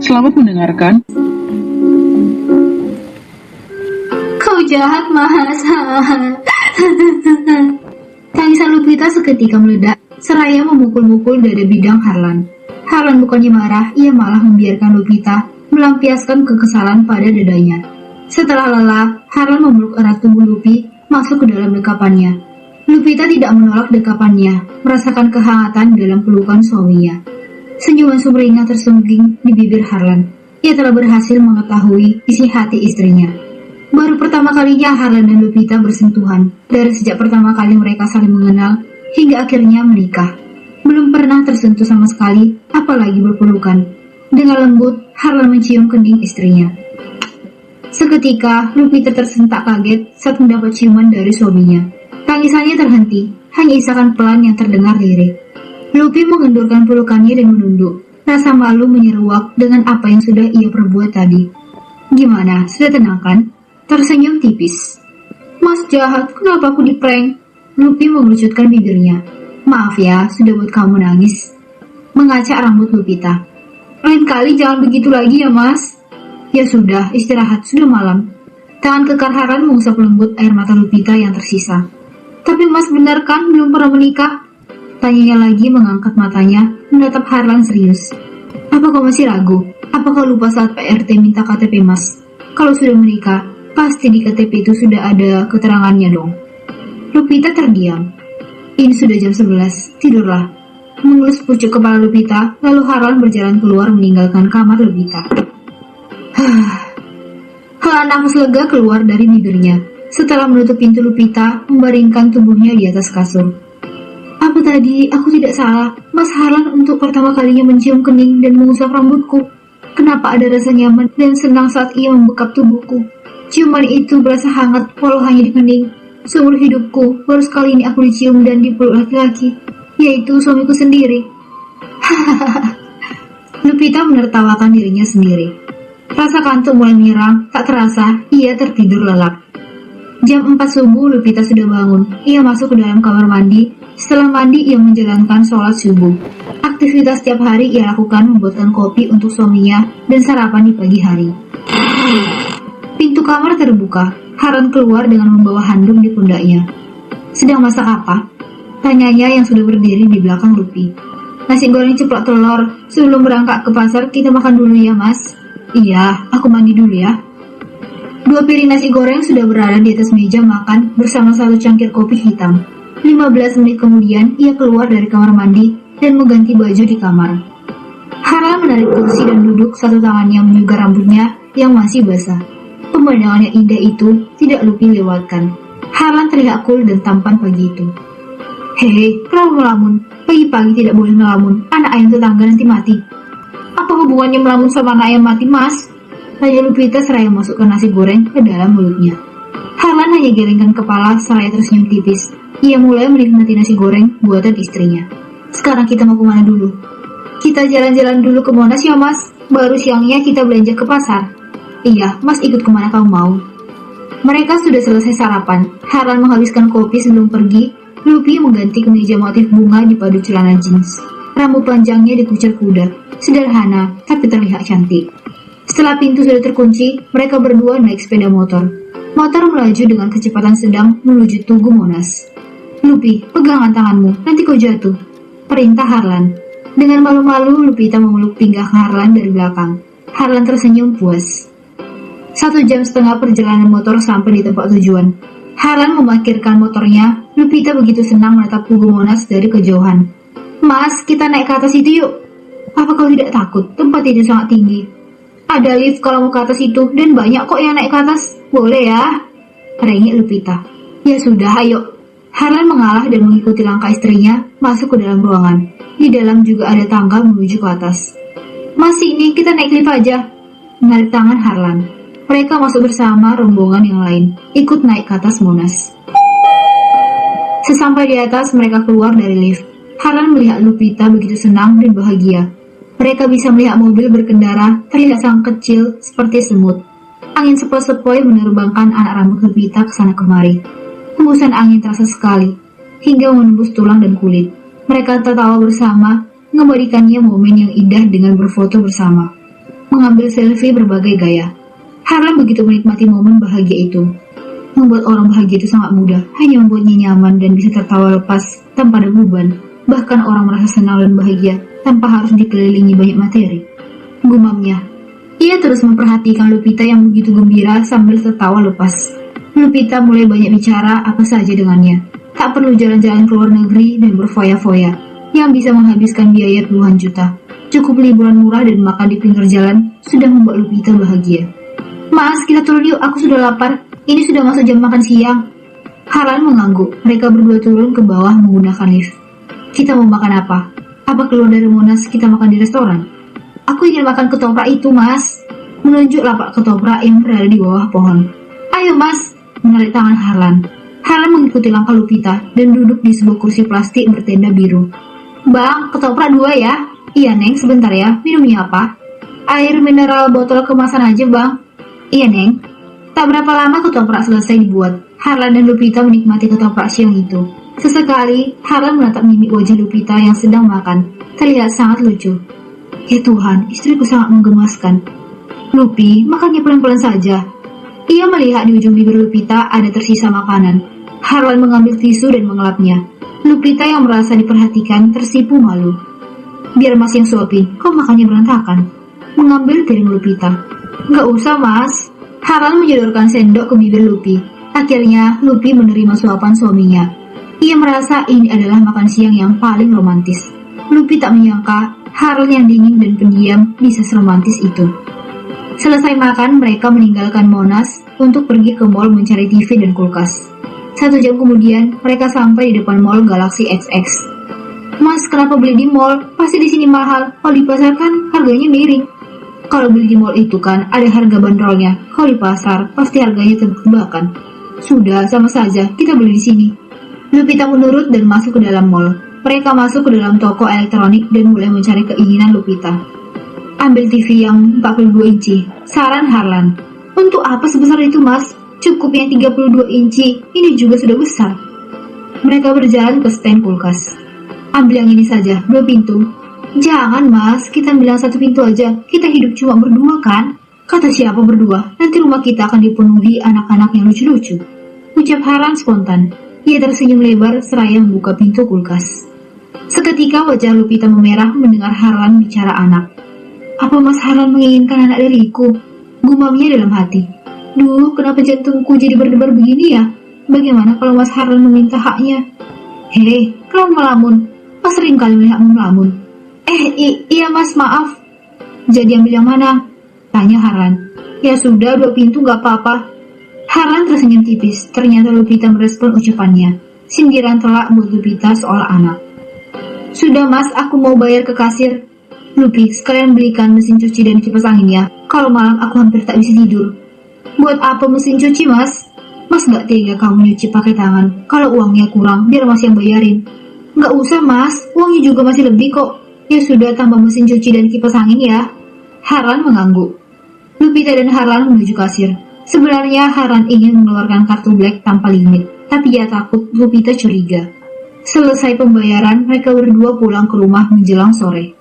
Selamat mendengarkan. Kau jahat, Mas. Tangisan Lupita seketika meledak, seraya memukul-mukul dada bidang Harlan. Harlan bukannya marah, ia malah membiarkan Lupita melampiaskan kekesalan pada dadanya. Setelah lelah, Harlan memeluk erat tubuh Lupi masuk ke dalam dekapannya. Lupita tidak menolak dekapannya, merasakan kehangatan dalam pelukan suaminya. Senyuman sumringah tersungging di bibir Harlan. Ia telah berhasil mengetahui isi hati istrinya. Baru pertama kalinya Harlan dan Lupita bersentuhan, dari sejak pertama kali mereka saling mengenal hingga akhirnya menikah. Belum pernah tersentuh sama sekali, apalagi berpelukan. Dengan lembut, Harlan mencium kening istrinya. Seketika, Lupita tersentak kaget saat mendapat ciuman dari suaminya. Tangisannya terhenti, hanya isakan pelan yang terdengar lirik. Lupi mengendurkan pelukannya dan menunduk. Rasa malu menyeruak dengan apa yang sudah ia perbuat tadi. Gimana, sudah tenang kan? Tersenyum tipis. Mas jahat, kenapa aku diprank? Lupi mengerucutkan bibirnya. Maaf ya, sudah buat kamu nangis. Mengacak rambut Lupita. Lain kali jangan begitu lagi ya mas. Ya sudah, istirahat, sudah malam. Tangan kekar Harlan mengusap lembut air mata Lupita yang tersisa. Tapi mas benar kan belum pernah menikah? Tanyanya lagi mengangkat matanya, menatap Harlan serius. Apa kau masih ragu? Apa kau lupa saat PRT minta KTP mas? Kalau sudah menikah, pasti di KTP itu sudah ada keterangannya dong. Lupita terdiam. Ini sudah jam 11, tidurlah. Mengelus pucuk kepala Lupita, lalu Harlan berjalan keluar meninggalkan kamar Lupita. Helaan nafas lega keluar dari bibirnya. Setelah menutup pintu, Lupita membaringkan tubuhnya di atas kasur. Apa tadi? Aku tidak salah. Mas Harlan untuk pertama kalinya mencium kening dan mengusap rambutku. Kenapa ada rasa nyaman dan senang saat ia membekap tubuhku? Ciuman itu berasa hangat walau hanya di kening. Seumur hidupku, baru sekali ini aku dicium dan dipeluk laki-laki, yaitu suamiku sendiri. Lupita menertawakan dirinya sendiri. Rasa kantuk mulai menyerang, tak terasa, ia tertidur lelap. Jam 4 subuh, Lupita sudah bangun. Ia masuk ke dalam kamar mandi. Setelah mandi, ia menjalankan sholat subuh. Aktivitas setiap hari ia lakukan membuatkan kopi untuk suaminya dan sarapan di pagi hari. Pintu kamar terbuka. Harlan keluar dengan membawa handuk di pundaknya. Sedang masak apa? Tanyanya yang sudah berdiri di belakang Lupi. Nasi goreng ceplok telur. Sebelum berangkat ke pasar, kita makan dulu ya mas. Iya, aku mandi dulu ya. 2 piring nasi goreng sudah berada di atas meja makan bersama 1 cangkir kopi hitam. 15 menit kemudian, ia keluar dari kamar mandi dan mengganti baju di kamar. Harlan menarik kursi dan duduk, satu tangannya menyugar rambutnya yang masih basah. Pemandangan yang indah itu tidak Lupi lewatkan. Harlan terlihat cool dan tampan pagi itu. Hei, kenapa melamun? Pagi-pagi tidak boleh melamun, anak ayam tetangga nanti mati. Apa hubungannya melamun sama anak ayam mati, mas? Tanya Lupita seraya masukkan nasi goreng ke dalam mulutnya. Harlan hanya gelengkan kepala seraya tersenyum tipis. Ia mulai menikmati nasi goreng buatan istrinya. Sekarang kita mau kemana dulu? Kita jalan-jalan dulu ke Monas ya mas. Baru siangnya kita belanja ke pasar. Iya, mas ikut kemana kamu mau. Mereka sudah selesai sarapan. Harlan menghabiskan kopi sebelum pergi. Lupi mengganti kemeja motif bunga dipadu celana jeans. Rambut panjangnya dikucir kuda. Sederhana, tapi terlihat cantik. Setelah pintu sudah terkunci, mereka berdua naik sepeda motor. Motor melaju dengan kecepatan sedang menuju Tugu Monas. Lupi, pegangan tanganmu, nanti kau jatuh. Perintah Harlan. Dengan malu-malu, Lupita memeluk pinggang Harlan dari belakang. Harlan tersenyum puas. 1,5 jam perjalanan motor sampai di tempat tujuan. Harlan memarkirkan motornya. Lupita begitu senang menatap Tugu Monas dari kejauhan. Mas, kita naik ke atas itu yuk. Apa kau tidak takut? Tempat itu sangat tinggi. Ada lift kalau mau ke atas itu, dan banyak kok yang naik ke atas. Boleh ya? Rengek Lupita. Ya sudah, ayo. Harlan mengalah dan mengikuti langkah istrinya masuk ke dalam ruangan. Di dalam juga ada tangga menuju ke atas. Mas, ini kita naik lift aja. Menarik tangan Harlan. Mereka masuk bersama rombongan yang lain, ikut naik ke atas Monas. Sesampai di atas, mereka keluar dari lift. Harlan melihat Lupita begitu senang dan bahagia. Mereka bisa melihat mobil berkendara, terlihat sangat kecil seperti semut. Angin sepoi-sepoi menerbangkan anak rambut Lupita ke sana kemari. Hembusan angin terasa sekali, hingga menembus tulang dan kulit. Mereka tertawa bersama, mengembalikannya momen yang indah dengan berfoto bersama. mengambil selfie berbagai gaya. Harlan begitu menikmati momen bahagia itu. Membuat orang bahagia itu sangat mudah, hanya membuatnya nyaman dan bisa tertawa lepas tanpa ada beban. Bahkan orang merasa senang dan bahagia tanpa harus dikelilingi banyak materi. Gumamnya. Ia terus memperhatikan Lupita yang begitu gembira sambil tertawa lepas. Lupita mulai banyak bicara apa saja dengannya. Tak perlu jalan-jalan ke luar negeri dan berfoya-foya, yang bisa menghabiskan biaya puluhan juta. Cukup liburan murah dan makan di pinggir jalan sudah membuat Lupita bahagia. Mas, kita turun yuk, aku sudah lapar. Ini sudah masuk jam makan siang. Harlan mengangguk. Mereka berdua turun ke bawah menggunakan lift. Kita mau makan apa? Apa keluar dari Monas kita makan di restoran? Aku ingin makan ketoprak itu, Mas. Menunjuk lapak ketoprak yang berada di bawah pohon. Ayo, Mas. Menarik tangan Harlan. Harlan mengikuti langkah Lupita dan duduk di sebuah kursi plastik bertenda biru. Bang, ketoprak 2 ya? Iya, Neng, sebentar ya. Minumnya apa? Air mineral botol kemasan aja, Bang. Iya, Neng. Tak berapa lama ketoprak selesai dibuat. Harlan dan Lupita menikmati ketoprak siang itu. Sesekali, Harlan menatap mimik wajah Lupita yang sedang makan. Terlihat sangat lucu. Ya Tuhan, istriku sangat menggemaskan. Lupi, makannya pelan-pelan saja. Ia melihat di ujung bibir Lupita ada tersisa makanan. Harlan mengambil tisu dan mengelapnya. Lupita yang merasa diperhatikan tersipu malu. Biar Mas yang suapin, kau makannya berantakan. Mengambil piring Lupita. Gak usah, Mas. Harlan menyodorkan sendok ke bibir Lupi. Akhirnya, Lupi menerima suapan suaminya. Ia merasa ini adalah makan siang yang paling romantis. Lupi tak menyangka Harlan yang dingin dan pendiam bisa seromantis itu. Selesai makan, mereka meninggalkan Monas untuk pergi ke mall mencari TV dan kulkas. 1 jam kemudian, mereka sampai di depan mall Galaxy XX. Mas, kenapa beli di mall? Pasti di sini mahal. Kalau di pasar kan harganya miring. Kalau beli di mall itu kan ada harga bandrolnya. Kalau di pasar pasti harganya tebak-tebakan. Sudah, sama saja. Kita beli di sini. Lupita menurut dan masuk ke dalam mall. Mereka masuk ke dalam toko elektronik dan mulai mencari keinginan Lupita. Ambil TV yang 42 inci. Saran Harlan. Untuk apa sebesar itu, Mas? Cukup yang 32 inci. Ini juga sudah besar. Mereka berjalan ke stand kulkas. Ambil yang ini saja, 2 pintu. Jangan, Mas, kita bilang 1 pintu aja. Kita hidup cuma berdua kan? Kata siapa berdua? Nanti rumah kita akan dipenuhi anak-anak yang lucu-lucu. Ucap Harlan spontan. Ia tersenyum lebar seraya membuka pintu kulkas. Seketika wajah Lupita memerah mendengar Harlan bicara anak. Apa Mas Harlan menginginkan anak dariku? Gumamnya dalam hati. Duh, kenapa jantungku jadi berdebar begini ya? Bagaimana kalau Mas Harlan meminta haknya? Hei, kau melamun. Pas sering kali melihatmu melamun. Iya Mas, maaf. Jadi ambil yang mana? Tanya Harlan. Ya sudah, 2 pintu gak apa-apa. Harlan tersenyum tipis. Ternyata Lupita merespon ucapannya. Sindiran telak buat Lupita seolah anak. Sudah Mas, aku mau bayar ke kasir. Lupi, sekalian belikan mesin cuci dan kipas angin ya. Kalau malam aku hampir tak bisa tidur. Buat apa mesin cuci, Mas? Mas gak tega kamu nyuci pakai tangan. Kalau uangnya kurang, biar Mas yang bayarin. Gak usah Mas, uangnya juga masih lebih kok. Ya sudah, tambah mesin cuci dan kipas angin ya. Harlan mengangguk. Lupita dan Harlan menuju kasir. Sebenarnya Harlan ingin mengeluarkan kartu black tanpa limit, tapi ia takut Lupita curiga. Selesai pembayaran, mereka berdua pulang ke rumah menjelang sore.